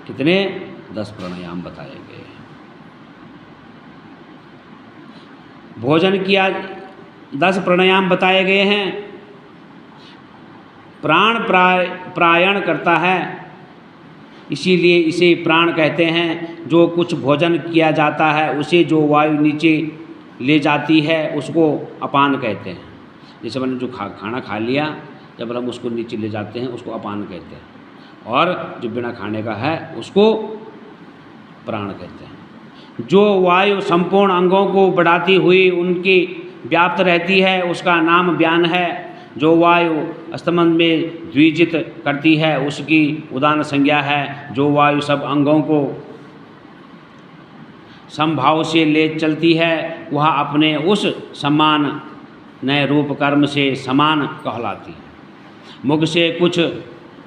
कितने? 10 प्राणायाम बताए गए। भोजन किया 10 प्राणायाम बताए गए हैं। प्राण प्रायण करता है, इसीलिए इसे प्राण कहते हैं। जो कुछ भोजन किया जाता है उसे जो वायु नीचे ले जाती है उसको अपान कहते हैं। जैसे मैंने जो खाना खा लिया, जब हम उसको नीचे ले जाते हैं उसको अपान कहते हैं, और जो बिना खाने का है उसको प्राण कहते हैं। जो वायु संपूर्ण अंगों को बढ़ाती हुई उनकी व्याप्त रहती है उसका नाम व्यान है। जो वायु स्तमन में द्विजित करती है उसकी उदान संज्ञा है। जो वायु सब अंगों को समभाव से ले चलती है वह अपने उस समान नए रूप कर्म से समान कहलाती है। मुख से कुछ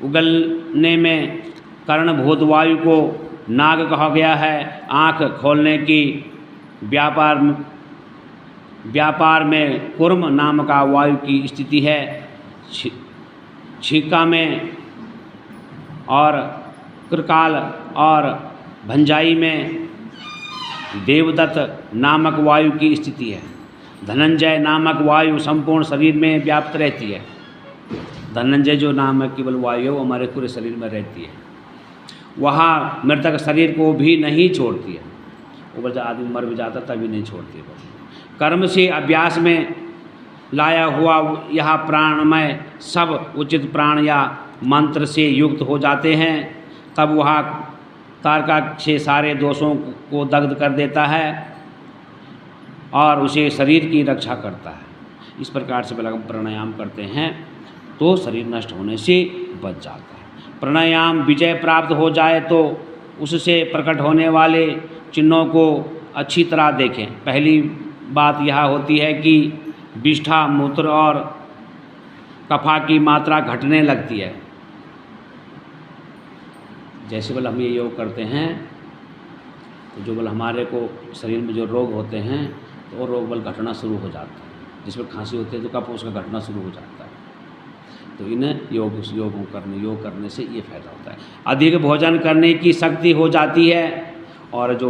उगलने में कर्णभूत वायु को नाग कहा गया है। आँख खोलने की व्यापार में कुर्म नाम का वायु की स्थिति है। छीका में और कृकाल और भंजाई में देवदत्त नामक वायु की स्थिति है। धनंजय नामक वायु संपूर्ण शरीर में व्याप्त रहती है। धनंजय जो नाम है केवल वायु है, वो हमारे पूरे शरीर में रहती है। वहाँ मृतक शरीर को भी नहीं छोड़ती है। वो जब आदमी मर भी जाता तभी नहीं छोड़ती है। कर्म से अभ्यास में लाया हुआ यह प्राणमय सब उचित प्राण या मंत्र से युक्त हो जाते हैं, तब वह तारका से सारे दोषों को दग्ध कर देता है और उसे शरीर की रक्षा करता है। इस प्रकार से प्राणायाम करते हैं तो शरीर नष्ट होने से बच जाता है। प्राणायाम विजय प्राप्त हो जाए तो उससे प्रकट होने वाले चिन्हों को अच्छी तरह देखें। पहली बात यह होती है कि विष्ठा, मूत्र और कफा की मात्रा घटने लगती है। जैसे हम ये योग करते हैं तो जो हमारे को शरीर में जो रोग होते हैं तो वो रोग घटना शुरू हो जाता है। जिसमें खांसी होती है तो कफ उसका घटना शुरू हो जाता है। तो इन्हें योग करने से ये फायदा होता है। अधिक भोजन करने की शक्ति हो जाती है और जो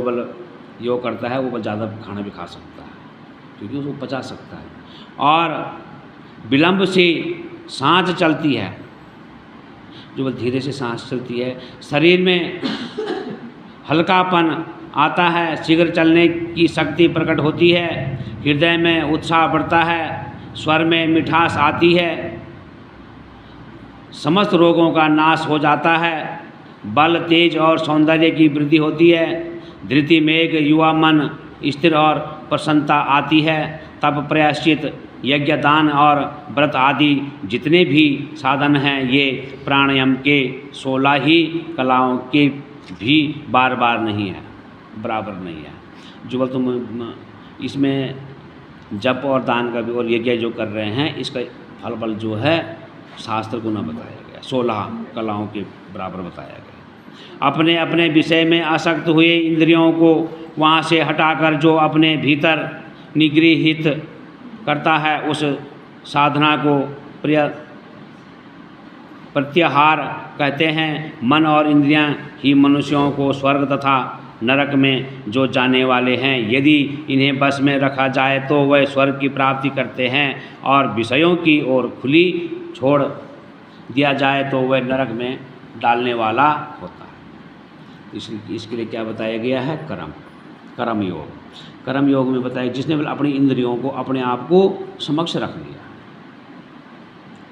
योग करता है वो ज़्यादा खाना भी खा सकता है क्योंकि उसको पचा सकता है। और विलंब से सांस चलती है, जो धीरे से सांस चलती है। शरीर में हल्कापन आता है, शीघ्र चलने की शक्ति प्रकट होती है। हृदय में उत्साह बढ़ता है, स्वर में मिठास आती है, समस्त रोगों का नाश हो जाता है। बल, तेज और सौंदर्य की वृद्धि होती है। धृति मेघ युवा मन स्थिर और प्रसन्नता आती है। तब प्रायश्चित, यज्ञ, दान और व्रत आदि जितने भी साधन हैं ये प्राणायाम के 16 ही कलाओं के भी बार बार नहीं है, बराबर नहीं है। जो तुम इसमें जप और दान का भी और यज्ञ जो कर रहे हैं इसका फल बल जो है शास्त्र को न बताया गया, 16 कलाओं के बराबर बताया गया। अपने अपने विषय में आसक्त हुए इंद्रियों को वहाँ से हटाकर जो अपने भीतर निगृहित करता है उस साधना को प्रत्याहार कहते हैं। मन और इंद्रियां ही मनुष्यों को स्वर्ग तथा नरक में जो जाने वाले हैं। यदि इन्हें बस में रखा जाए तो वह स्वर्ग की प्राप्ति करते हैं और विषयों की ओर खुली छोड़ दिया जाए तो वह नरक में डालने वाला होता है। इसके लिए क्या बताया गया है? कर्म योग। कर्म योग में बताया जिसने अपनी इंद्रियों को अपने आप को समक्ष रख लिया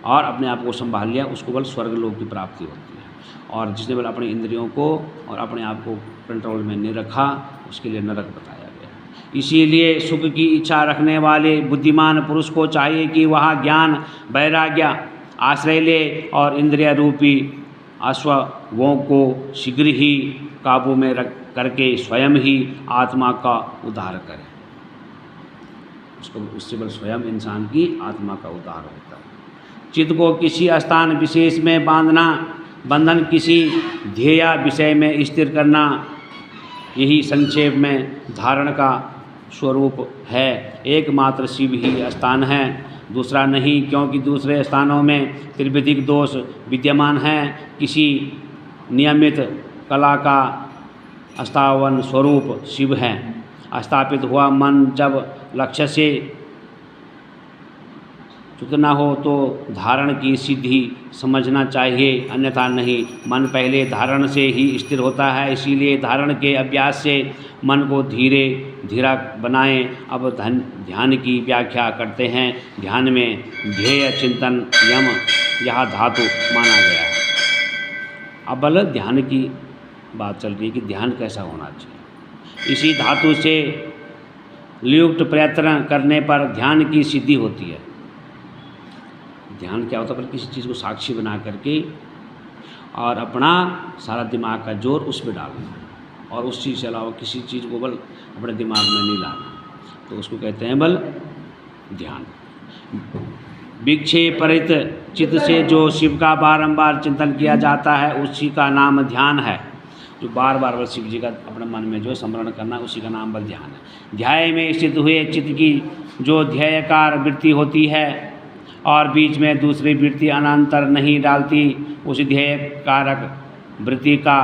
और अपने आप को संभाल लिया उसको बल स्वर्ग लोक की प्राप्ति होती है। और जिसने बल अपनी इंद्रियों को और अपने आप को कंट्रोल में नहीं रखा उसके लिए नरक बताया गया। इसीलिए सुख की इच्छा रखने वाले बुद्धिमान पुरुष को चाहिए कि वह ज्ञान, वैराग्य आश्रय ले और इंद्रिय रूपी अश्वों को शीघ्र ही काबू में रख करके स्वयं ही आत्मा का उद्धार करे। उससे बल स्वयं इंसान की आत्मा का उद्धार होता है। चित्त को किसी स्थान विशेष में बांधना, बंधन किसी ध्येय विषय में स्थिर करना, यही संक्षेप में धारण का स्वरूप है। एकमात्र शिव ही स्थान है, दूसरा नहीं, क्योंकि दूसरे स्थानों में त्रिविधिक दोष विद्यमान हैं। किसी नियमित कला का स्थावन स्वरूप शिव है। स्थापित हुआ मन जब लक्ष्य से च्युत न हो तो धारण की सिद्धि समझना चाहिए, अन्यथा नहीं। मन पहले धारण से ही स्थिर होता है, इसीलिए धारण के अभ्यास से मन को धीरे धीरा बनाएं। अब ध्यान की व्याख्या करते हैं। ध्यान में ध्येय चिंतन यम यह धातु माना गया है। अब बल ध्यान की बात चल रही है कि ध्यान कैसा होना चाहिए। इसी धातु से युक्त प्रयत्न करने पर ध्यान की सिद्धि होती है। ध्यान क्या होता है? पर किसी चीज़ को साक्षी बना करके और अपना सारा दिमाग का जोर उस पर डालना और उस चीज़ के अलावा किसी चीज़ को बल अपने दिमाग में नहीं लाना, तो उसको कहते हैं बल ध्यान। विक्षेपित चित्त से जो शिव का बारंबार चिंतन किया जाता है उसी का नाम ध्यान है। जो बार बार बल शिव जी का अपने मन में जो स्मरण करना उसी का नाम बल ध्यान है। ध्यान में स्थित हुए चित्त की जो ध्येयकार वृत्ति होती है और बीच में दूसरी वृत्ति अनांतर नहीं डालती, उस ध्येय कारक वृत्ति का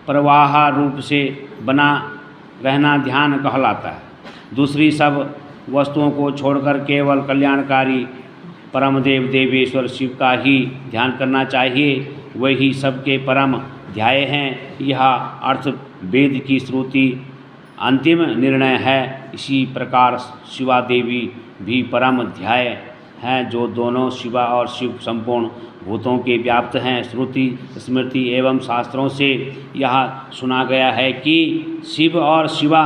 प्रवाह रूप से बना रहना ध्यान कहलाता है। दूसरी सब वस्तुओं को छोड़कर केवल कल्याणकारी परम देव देवेश्वर शिव का ही ध्यान करना चाहिए, वही सबके परम ध्याय हैं। यह अर्थ वेद की श्रुति अंतिम निर्णय है। इसी प्रकार शिवा देवी भी परम ध्याय हैं, जो दोनों शिवा और शिव संपूर्ण भूतों के व्याप्त हैं। श्रुति स्मृति एवं शास्त्रों से यह सुना गया है कि शिव और शिवा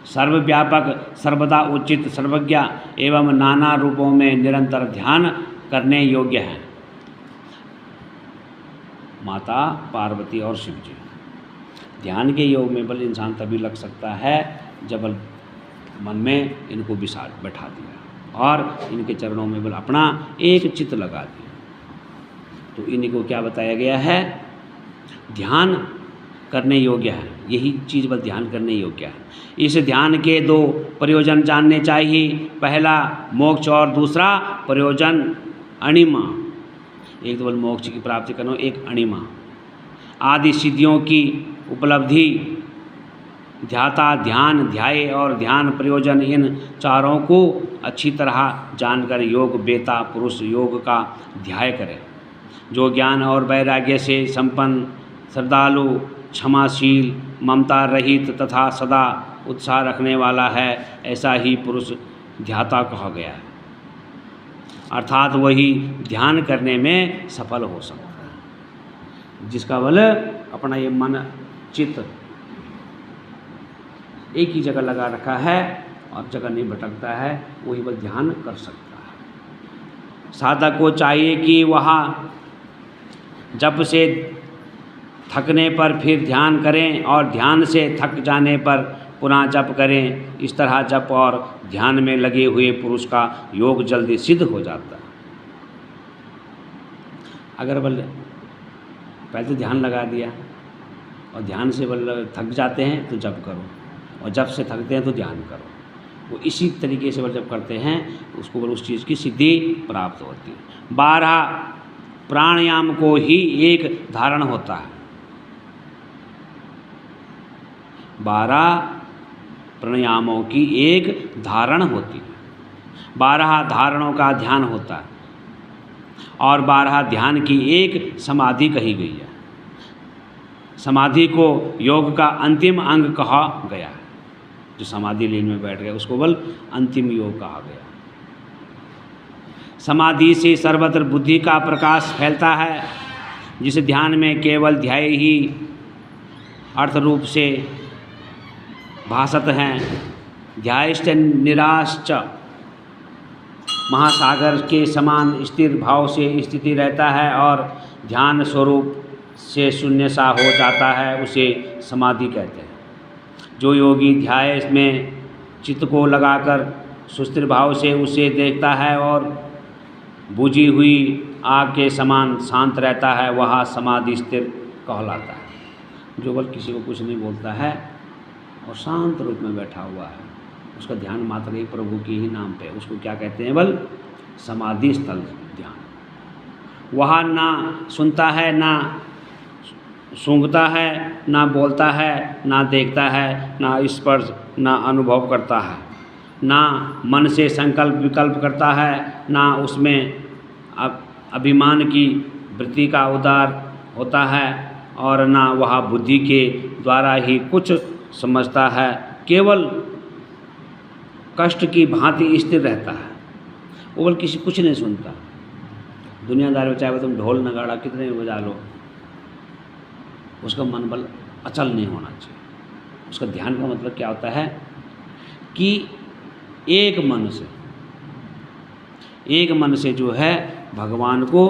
सर्वव्यापक सर्वदा उचित सर्वज्ञ एवं नाना रूपों में निरंतर ध्यान करने योग्य हैं। माता पार्वती और शिव जी। ध्यान के योग में बल इंसान तभी लग सकता है जब बल मन में इनको बैठा दिया और इनके चरणों में बल अपना एक चित्त लगा दिया, तो इन्हीं को क्या बताया गया है? ध्यान करने योग्य है। यही चीज़ बल ध्यान करने योग्य है। इस ध्यान के दो प्रयोजन जानने चाहिए। पहला मोक्ष और दूसरा प्रयोजन अणिमा। एक तो बल मोक्ष की प्राप्ति करना, एक अणिमा आदि सिद्धियों की उपलब्धि। ध्याता ध्यान ध्याय और ध्यान प्रयोजन, इन चारों को अच्छी तरह जानकर योग बेता पुरुष योग का ध्याय करे। जो ज्ञान और वैराग्य से संपन्न, श्रद्धालु, क्षमाशील, ममता रहित तथा सदा उत्साह रखने वाला है, ऐसा ही पुरुष ध्याता कहा गया है। अर्थात वही ध्यान करने में सफल हो सकता है। जिसका बल अपना ये मन चित्त एक ही जगह लगा रखा है और जगह नहीं भटकता है, वही बल ध्यान कर सकता है। साधक को चाहिए कि वह जप से थकने पर फिर ध्यान करें और ध्यान से थक जाने पर पुनः जप करें। इस तरह जप और ध्यान में लगे हुए पुरुष का योग जल्दी सिद्ध हो जाता है। अगर बल पहले तो ध्यान लगा दिया और ध्यान से बल थक जाते हैं तो जप करो, और जब से थकते हैं तो ध्यान करो। वो इसी तरीके से बल जब करते हैं उसको बल उस चीज़ की सिद्धि प्राप्त होती है। 12 प्राणायाम को ही एक धारण होता है। 12 प्राणायामों की एक धारण होती है। 12 धारणों का ध्यान होता है और 12 ध्यान की एक समाधि कही गई है। समाधि को योग का अंतिम अंग कहा गया है। जो समाधि लीन में बैठ गया उसको बल अंतिम योग कहा गया। समाधि से सर्वत्र बुद्धि का प्रकाश फैलता है। जिस ध्यान में केवल ध्याय ही अर्थ रूप से भासत हैं। ध्यायश्च निराश्च महासागर के समान स्थिर भाव से स्थिति रहता है और ध्यान स्वरूप से शून्य सा हो जाता है, उसे समाधि कहते हैं। जो योगी ध्याय में चित्त को लगाकर सुस्थिर भाव से उसे देखता है और बुझी हुई आग के समान शांत रहता है, वह समाधि स्थिर कहलाता है। जो बल किसी को कुछ नहीं बोलता है और शांत रूप में बैठा हुआ है, उसका ध्यान मात्र एक प्रभु के ही नाम पे, उसको क्या कहते हैं? बल समाधि स्थल ध्यान। वह ना सुनता है, ना सूंघता है, ना बोलता है, ना देखता है, ना स्पर्श, ना अनुभव करता है, ना मन से संकल्प विकल्प करता है, ना उसमें अभिमान की वृत्ति का उदार होता है, और ना वह बुद्धि के द्वारा ही कुछ समझता है, केवल कष्ट की भांति स्थिर रहता है। वो केवल किसी कुछ नहीं सुनता। दुनियादार में चाहे तुम ढोल नगाड़ा कितने भी बजा लो, उसका मन बल अचल नहीं होना चाहिए। उसका ध्यान का मतलब क्या होता है कि एक मन से जो है भगवान को